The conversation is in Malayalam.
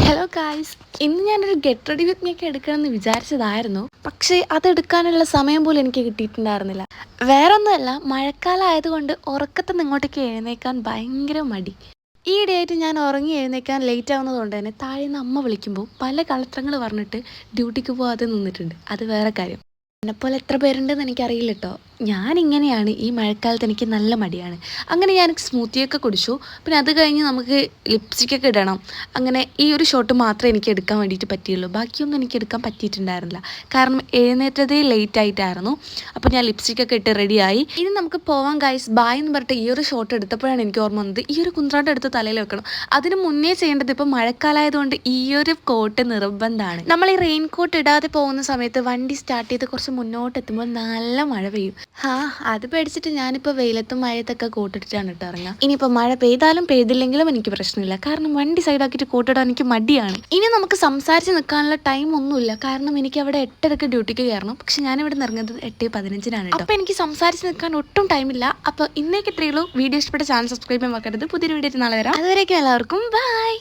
ഹലോ ഗായ്സ്, ഇന്ന് ഞാനൊരു ഗെറ്റ് റെഡി വിത്ത് മീ ഒക്കെ എടുക്കണമെന്ന് വിചാരിച്ചതായിരുന്നു. പക്ഷേ അതെടുക്കാനുള്ള സമയം പോലും എനിക്ക് കിട്ടിയിട്ടുണ്ടായിരുന്നില്ല. വേറൊന്നുമല്ല, മഴക്കാലം ആയതുകൊണ്ട് ഉറക്കത്തിൽ നിന്ന് ഇങ്ങോട്ടേക്ക് എഴുന്നേക്കാൻ ഭയങ്കര മടി. ഈ ഇടയായിട്ട് ഞാൻ ഉറങ്ങി എഴുന്നേക്കാൻ ലേറ്റ് ആവുന്നതുകൊണ്ട് തന്നെ താഴെ നിന്ന് അമ്മ വിളിക്കുമ്പോൾ പല കളത്രങ്ങൾ പറഞ്ഞിട്ട് ഡ്യൂട്ടിക്ക് പോകാതെ നിന്നിട്ടുണ്ട്. അത് വേറെ കാര്യം. എന്നെപ്പോലെ എത്ര പേരുണ്ടെന്ന് എനിക്കറിയില്ല കേട്ടോ. ഞാനിങ്ങനെയാണ്. ഈ മഴക്കാലത്ത് എനിക്ക് നല്ല മടിയാണ്. അങ്ങനെ ഞാൻ സ്മൂത്തിയൊക്കെ കുടിച്ചു. പിന്നെ അത് കഴിഞ്ഞ് നമുക്ക് ലിപ്സ്റ്റിക്കൊക്കെ ഇടണം. അങ്ങനെ ഈ ഒരു ഷോട്ട് മാത്രമേ എനിക്ക് എടുക്കാൻ വേണ്ടിയിട്ട് പറ്റിയുള്ളൂ. ബാക്കിയൊന്നും എനിക്ക് എടുക്കാൻ പറ്റിയിട്ടുണ്ടായിരുന്നില്ല. കാരണം എഴുന്നേറ്റതേ ലേറ്റ് ആയിട്ടായിരുന്നു. അപ്പോൾ ഞാൻ ലിപ്സ്റ്റിക്കൊക്കെ ഇട്ട് റെഡിയായി. ഇനി നമുക്ക് പോവാൻ ഗൈസ്, ബായ് എന്ന് പറഞ്ഞിട്ട് ഈ ഒരു ഷോട്ട് എടുത്തപ്പോഴാണ് എനിക്ക് ഓർമ്മ വന്നത് ഈ ഒരു കുന്ത്രാണ്ട് എടുത്ത് തലയിൽ വെക്കണം. അതിന് മുന്നേ ചെയ്യേണ്ടത്, ഇപ്പോൾ മഴക്കാലമായതുകൊണ്ട് ഈ ഒരു കോട്ട് നിർബന്ധമാണ്. നമ്മൾ ഈ റെയിൻ കോട്ട് ഇടാതെ പോകുന്ന സമയത്ത് വണ്ടി സ്റ്റാർട്ട് ചെയ്ത് കുറച്ച് മുന്നോട്ട് എത്തുമ്പോൾ നല്ല മഴ പെയ്യും. അത് പേടിച്ചിട്ട് ഞാനിപ്പോൾ വെയിലത്തും മഴയത്തൊക്കെ കോട്ടിട്ടിട്ടാണ് ഇട്ട് ഇറങ്ങുക. ഇനിയിപ്പോൾ മഴ പെയ്താലും പെയ്തില്ലെങ്കിലും എനിക്ക് പ്രശ്നമില്ല. കാരണം വണ്ടി സൈഡാക്കിയിട്ട് കോട്ടിടാൻ എനിക്ക് മടിയാണ്. ഇനി നമുക്ക് സംസാരിച്ച് നിൽക്കാനുള്ള ടൈം ഒന്നുമില്ല. കാരണം എനിക്ക് അവിടെ 8:30 ഡ്യൂട്ടിക്ക് കയറണം. പക്ഷെ ഞാനിവിടെ നിന്ന് ഇറങ്ങുന്നത് 8:15 അപ്പോൾ എനിക്ക് സംസാരിച്ച് നിൽക്കാൻ ഒട്ടും ടൈമില്ല. അപ്പോൾ ഇന്നേക്ക് ഇത്രയേ ഉള്ളൂ. വീഡിയോ ഇഷ്ടപ്പെട്ട ചാനൽ സബ്സ്ക്രൈബ് ചെയ്യാൻ മറക്കരുത്. പുതിയൊരു വീഡിയോ നാളെ വരാം. അതുവരേക്കും എല്ലാവർക്കും ബൈ.